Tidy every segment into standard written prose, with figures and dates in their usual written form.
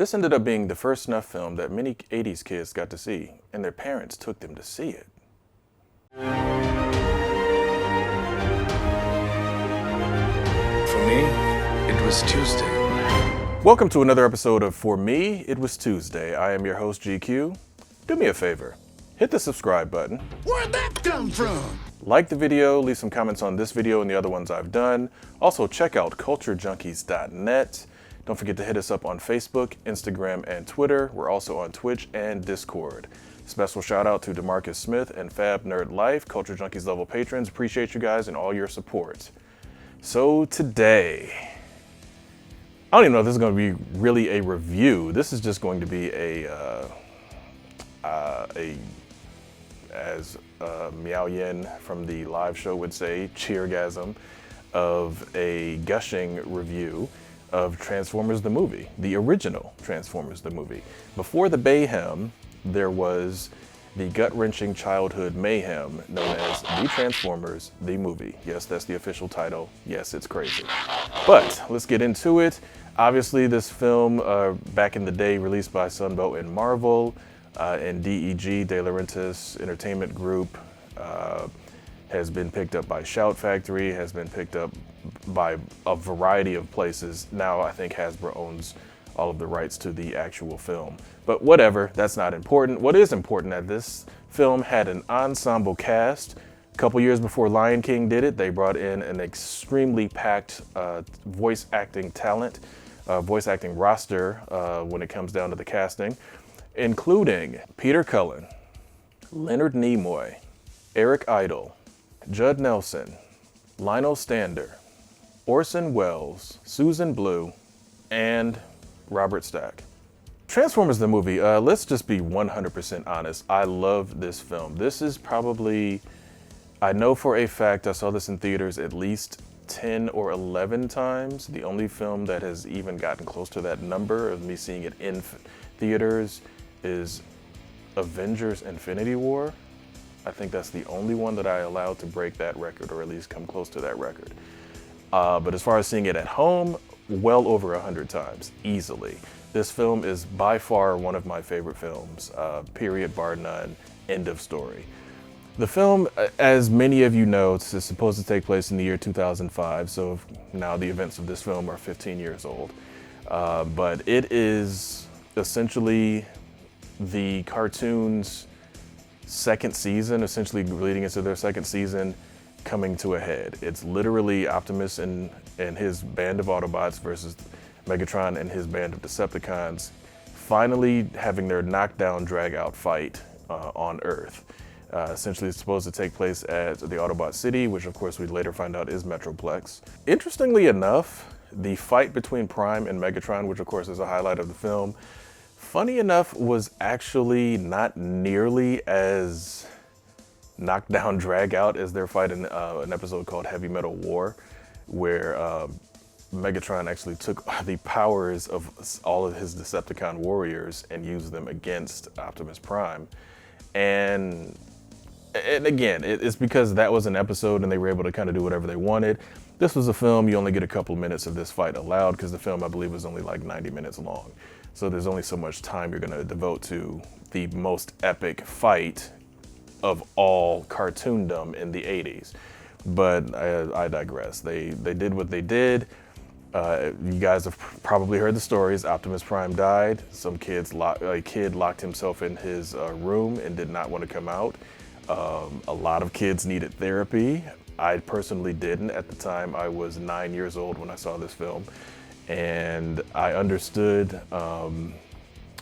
This ended up being the first snuff film that many 80s kids got to see, and their parents took them to see it. For me, it was Tuesday. Welcome to another episode of For Me, It Was Tuesday. I am your host, GQ. Do me a favor, hit the subscribe button. Where'd that come from? Like the video, leave some comments on this video and the other ones I've done. Also, check out culturejunkies.net. Don't forget to hit us up on Facebook, Instagram, and Twitter. We're also on Twitch and Discord. Special shout out to DeMarcus Smith and Fab Nerd Life, Culture Junkies level patrons. Appreciate you guys and all your support. So today, I don't even know if this is going to be really a review. This is just going to be as Meow Yin from the live show would say, cheergasm of a gushing review of Transformers the movie, the original Transformers the movie. Before the Bayhem, there was the gut-wrenching childhood mayhem known as The Transformers, the movie. Yes, that's the official title. Yes, it's crazy. But let's get into it. Obviously, this film, back in the day, released by Sunbow and Marvel, and DEG, De Laurentiis Entertainment Group, has been picked up by Shout Factory, has been picked up by a variety of places. Now I think Hasbro owns all of the rights to the actual film. But whatever, that's not important. What is important that this film had an ensemble cast. A couple years before Lion King did it, they brought in an extremely packed voice acting talent, voice acting roster when it comes down to the casting, including Peter Cullen, Leonard Nimoy, Eric Idle, Judd Nelson, Lionel Stander, Orson Welles, Susan Blue, and Robert Stack. Transformers the movie, let's just be 100% honest. I love this film. This is probably, I know for a fact, I saw this in theaters at least 10 or 11 times. The only film that has even gotten close to that number of me seeing it in theaters is Avengers Infinity War. I think that's the only one that I allowed to break that record, or at least come close to that record. But as far as seeing it at home, well over 100 times, easily. This film is by far one of my favorite films, period, bar none, end of story. The film, as many of you know, is supposed to take place in the year 2005, so now the events of this film are 15 years old. But it is essentially the cartoon's second season, essentially leading into their second season, coming to a head. It's literally Optimus and his band of Autobots versus Megatron and his band of Decepticons finally having their knockdown, drag-out fight on Earth. Essentially, it's supposed to take place at the Autobot City, which of course we later find out is Metroplex. Interestingly enough, the fight between Prime and Megatron, which of course is a highlight of the film, funny enough, was actually not nearly as knockdown, drag out as their fight in an episode called Heavy Metal War, where Megatron actually took the powers of all of his Decepticon warriors and used them against Optimus Prime. And again, it's because that was an episode and they were able to kind of do whatever they wanted. This was a film, you only get a couple minutes of this fight allowed because the film, I believe, was only like 90 minutes long. So there's only so much time you're going to devote to the most epic fight of all cartoondom in the 80s. But I digress. They did what they did. You guys have probably heard the stories. Optimus Prime died. A kid locked himself in his room and did not want to come out. A lot of kids needed therapy. I personally didn't. At the time, I was 9 years old when I saw this film. And I understood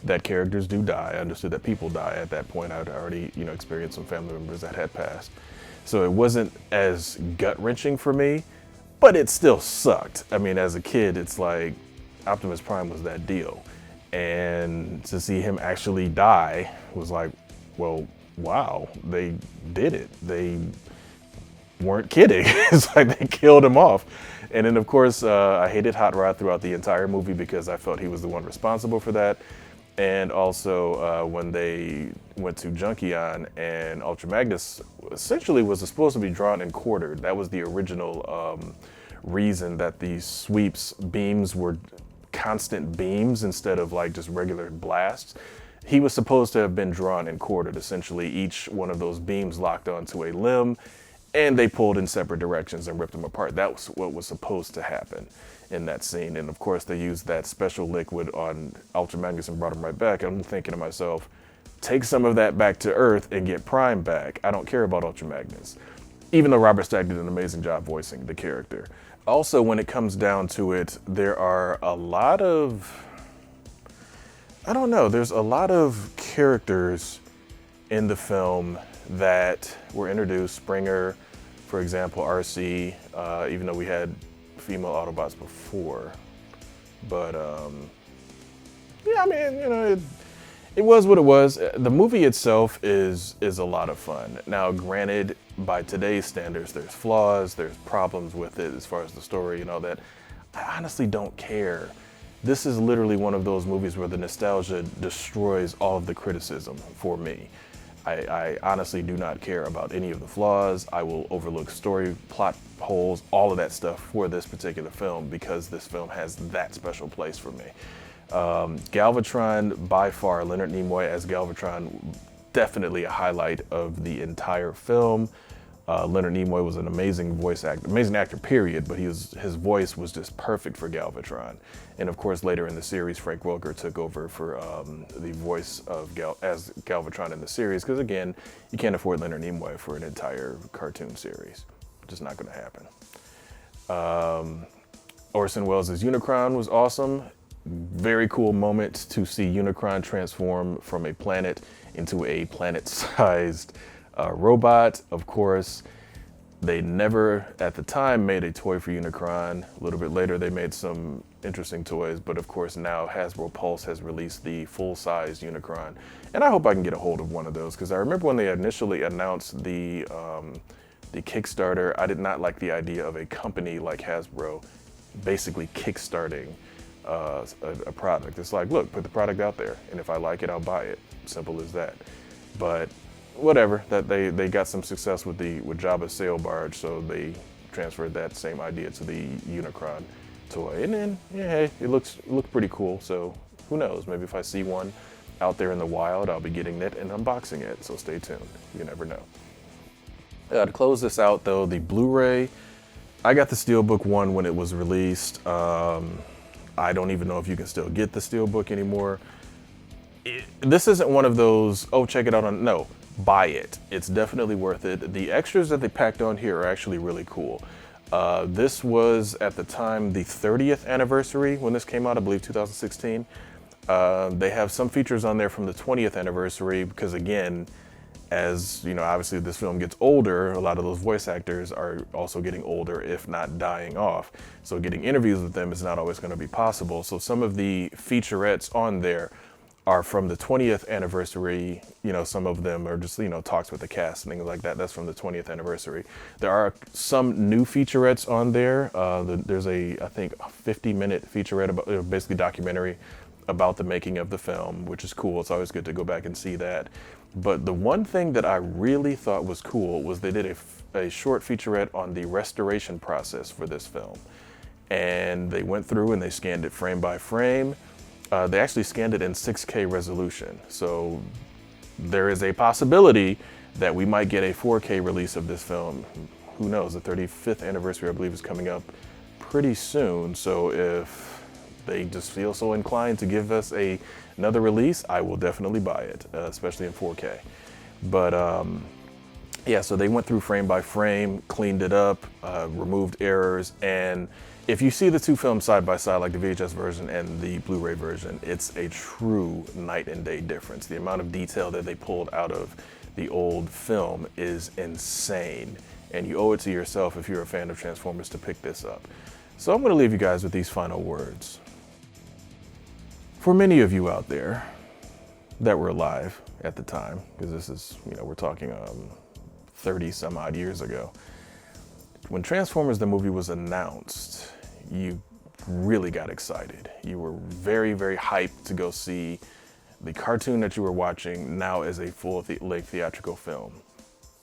that characters do die. I understood that people die. At that point, I'd already, experienced some family members that had passed. So it wasn't as gut-wrenching for me, but it still sucked. I mean, as a kid, it's like Optimus Prime was that deal. And to see him actually die was like, well, wow, they did it. They weren't kidding. It's like they killed him off. And then, of course, I hated Hot Rod throughout the entire movie because I felt he was the one responsible for that. And also when they went to Junkion and Ultra Magnus essentially was supposed to be drawn and quartered. That was the original reason that the sweeps beams were constant beams instead of like just regular blasts. He was supposed to have been drawn and quartered, essentially. Each one of those beams locked onto a limb, and they pulled in separate directions and ripped them apart. That was what was supposed to happen in that scene. And of course, they used that special liquid on Ultra Magnus and brought him right back. I'm thinking to myself, take some of that back to Earth and get Prime back. I don't care about Ultra Magnus, even though Robert Stack did an amazing job voicing the character. Also, when it comes down to it, there are a lot of, I don't know, there's a lot of characters in the film that were introduced. Springer, for example, RC, even though we had female Autobots before. But, yeah, I mean, you know, it was what it was. The movie itself is a lot of fun. Now, granted, by today's standards, there's flaws, there's problems with it as far as the story and all that. I honestly don't care. This is literally one of those movies where the nostalgia destroys all of the criticism for me. I honestly do not care about any of the flaws. I will overlook story, plot holes, all of that stuff for this particular film because this film has that special place for me. Galvatron, by far, Leonard Nimoy as Galvatron, definitely a highlight of the entire film. Leonard Nimoy was an amazing voice actor, amazing actor, period, but his voice was just perfect for Galvatron. And of course, later in the series, Frank Welker took over for the voice of as Galvatron in the series, because again, you can't afford Leonard Nimoy for an entire cartoon series. Just not gonna happen. Orson Welles' Unicron was awesome. Very cool moment to see Unicron transform from a planet into a planet-sized robot. Of course, they never, at the time, made a toy for Unicron. A little bit later, they made some interesting toys, but of course now Hasbro Pulse has released the full-size Unicron. And I hope I can get a hold of one of those, because I remember when they initially announced the Kickstarter, I did not like the idea of a company like Hasbro basically kickstarting a product. It's like, look, put the product out there, and if I like it, I'll buy it. Simple as that. But whatever, that they got some success with Jabba's sail barge, so they transferred that same idea to the Unicron toy. And then, yeah, hey, it looks pretty cool. So who knows? Maybe if I see one out there in the wild, I'll be getting it and unboxing it. So stay tuned. You never know. To close this out, though, the Blu-ray. I got the Steelbook one when it was released. I don't even know if you can still get the Steelbook anymore. This isn't one of those, oh, check it out on, no, buy it. It's definitely worth it. The extras that they packed on here are actually really cool. This was, at the time, the 30th anniversary when this came out, I believe 2016. They have some features on there from the 20th anniversary because, again, as you know, obviously this film gets older, a lot of those voice actors are also getting older, if not dying off. So getting interviews with them is not always going to be possible. So some of the featurettes on there are from the 20th anniversary. You know, some of them are just, you know, talks with the cast and things like that. That's from the 20th anniversary. There are some new featurettes on there. There's I think, a 50-minute featurette, about, basically documentary about the making of the film, which is cool. It's always good to go back and see that. But the one thing that I really thought was cool was they did a short featurette on the restoration process for this film. And they went through and they scanned it frame by frame. They actually scanned it in 6K resolution. So there is a possibility that we might get a 4K release of this film. Who knows? The 35th anniversary, I believe, is coming up pretty soon. So if they just feel so inclined to give us another release, I will definitely buy it, especially in 4K. But yeah, so they went through frame by frame, cleaned it up, removed errors, and if you see the two films side by side, like the VHS version and the Blu-ray version, it's a true night and day difference. The amount of detail that they pulled out of the old film is insane, and you owe it to yourself, if you're a fan of Transformers, to pick this up. So I'm going to leave you guys with these final words. For many of you out there that were alive at the time, because this is, you know, we're talking 30 some odd years ago, when Transformers the movie was announced, you really got excited. You were very, very hyped to go see the cartoon that you were watching now as a full-length theatrical film,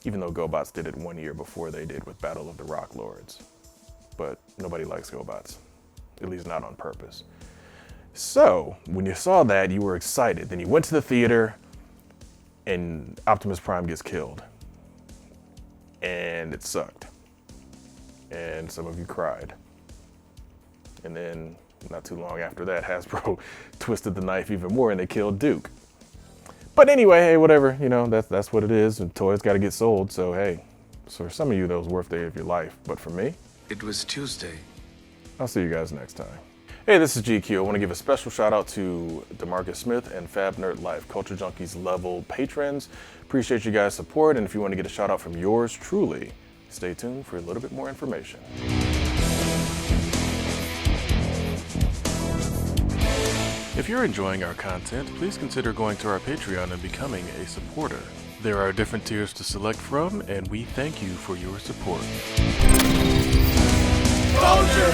even though GoBots did it 1 year before they did with Battle of the Rock Lords. But nobody likes GoBots, at least not on purpose. So, when you saw that, you were excited. Then you went to the theater, and Optimus Prime gets killed. And it sucked. And some of you cried. And then, not too long after that, Hasbro twisted the knife even more, and they killed Duke. But anyway, hey, whatever, you know, that's what it is, and toys gotta get sold, so hey, so for some of you, that was worth the day of your life. But for me, It was Tuesday. I'll see you guys next time. Hey, this is GQ. I want to give a special shout out to DeMarcus Smith and Fab Nerd Life, Culture Junkies level patrons. Appreciate you guys' support, and if you want to get a shout out from yours truly, stay tuned for a little bit more information. If you're enjoying our content, please consider going to our Patreon and becoming a supporter. There are different tiers to select from, and we thank you for your support. Culture